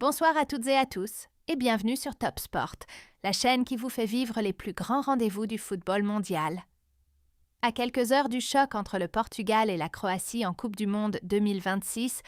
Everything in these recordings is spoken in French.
Bonsoir à toutes et à tous et bienvenue sur Top Sport, la chaîne qui vous fait vivre les plus grands rendez-vous du football mondial. À quelques heures du choc entre le Portugal et la Croatie en Coupe du Monde 2026,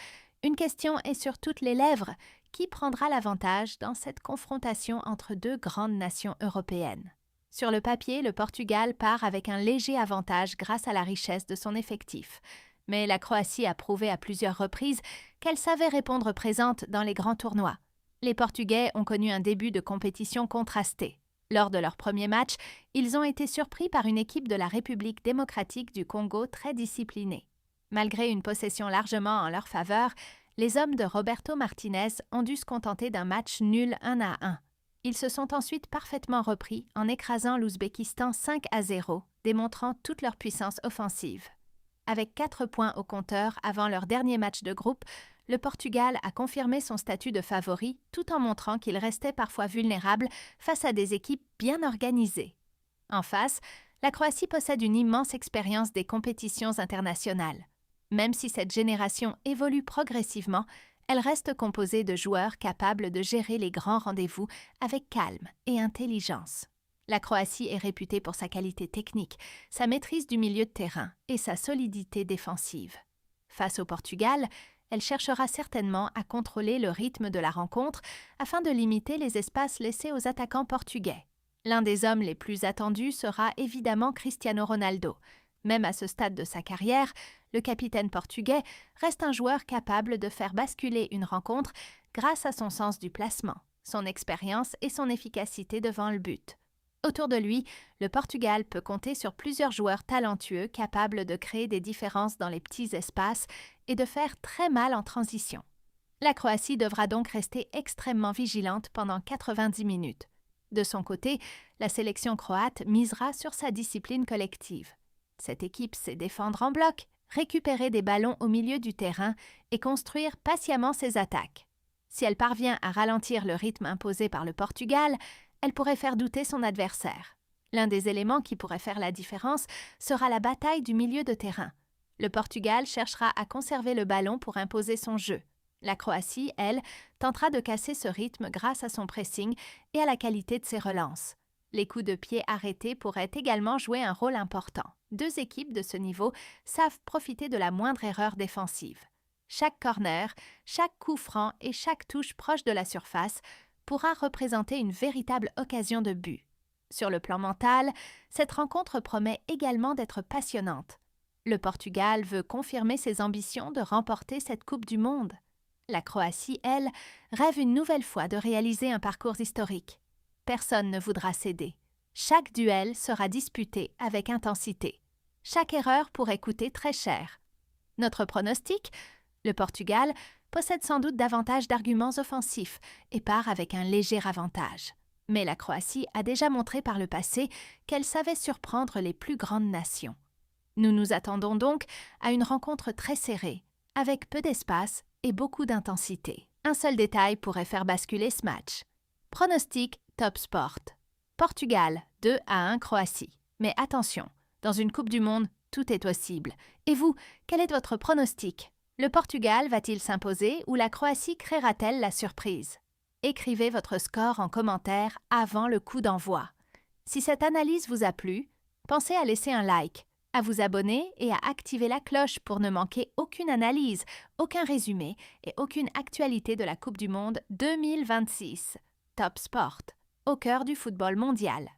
une question est sur toutes les lèvres. Qui prendra l'avantage dans cette confrontation entre deux grandes nations européennes? Sur le papier, le Portugal part avec un léger avantage grâce à la richesse de son effectif. Mais la Croatie a prouvé à plusieurs reprises qu'elle savait répondre présente dans les grands tournois. Les Portugais ont connu un début de compétition contrasté. Lors de leur premier match, ils ont été surpris par une équipe de la République démocratique du Congo très disciplinée. Malgré une possession largement en leur faveur, les hommes de Roberto Martinez ont dû se contenter d'un match nul 1-1. Ils se sont ensuite parfaitement repris en écrasant l'Ouzbékistan 5-0, démontrant toute leur puissance offensive. Avec 4 points au compteur avant leur dernier match de groupe, le Portugal a confirmé son statut de favori tout en montrant qu'il restait parfois vulnérable face à des équipes bien organisées. En face, la Croatie possède une immense expérience des compétitions internationales. Même si cette génération évolue progressivement, elle reste composée de joueurs capables de gérer les grands rendez-vous avec calme et intelligence. La Croatie est réputée pour sa qualité technique, sa maîtrise du milieu de terrain et sa solidité défensive. Face au Portugal, elle cherchera certainement à contrôler le rythme de la rencontre afin de limiter les espaces laissés aux attaquants portugais. L'un des hommes les plus attendus sera évidemment Cristiano Ronaldo. Même à ce stade de sa carrière, le capitaine portugais reste un joueur capable de faire basculer une rencontre grâce à son sens du placement, son expérience et son efficacité devant le but. Autour de lui, le Portugal peut compter sur plusieurs joueurs talentueux capables de créer des différences dans les petits espaces et de faire très mal en transition. La Croatie devra donc rester extrêmement vigilante pendant 90 minutes. De son côté, la sélection croate misera sur sa discipline collective. Cette équipe sait défendre en bloc, récupérer des ballons au milieu du terrain et construire patiemment ses attaques. Si elle parvient à ralentir le rythme imposé par le Portugal, elle pourrait faire douter son adversaire. L'un des éléments qui pourrait faire la différence sera la bataille du milieu de terrain. Le Portugal cherchera à conserver le ballon pour imposer son jeu. La Croatie, elle, tentera de casser ce rythme grâce à son pressing et à la qualité de ses relances. Les coups de pied arrêtés pourraient également jouer un rôle important. Deux équipes de ce niveau savent profiter de la moindre erreur défensive. Chaque corner, chaque coup franc et chaque touche proche de la surface pourra représenter une véritable occasion de but. Sur le plan mental, cette rencontre promet également d'être passionnante. Le Portugal veut confirmer ses ambitions de remporter cette Coupe du Monde. La Croatie, elle, rêve une nouvelle fois de réaliser un parcours historique. Personne ne voudra céder. Chaque duel sera disputé avec intensité. Chaque erreur pourrait coûter très cher. Notre pronostic ? Le Portugal possède sans doute davantage d'arguments offensifs et part avec un léger avantage. Mais la Croatie a déjà montré par le passé qu'elle savait surprendre les plus grandes nations. Nous nous attendons donc à une rencontre très serrée, avec peu d'espace et beaucoup d'intensité. Un seul détail pourrait faire basculer ce match. Pronostic Top Sport. Portugal 2-1 Croatie. Mais attention, dans une Coupe du Monde, tout est possible. Et vous, quel est votre pronostic ? Le Portugal va-t-il s'imposer ou la Croatie créera-t-elle la surprise? Écrivez votre score en commentaire avant le coup d'envoi. Si cette analyse vous a plu, pensez à laisser un like, à vous abonner et à activer la cloche pour ne manquer aucune analyse, aucun résumé et aucune actualité de la Coupe du Monde 2026. Top Sport, au cœur du football mondial.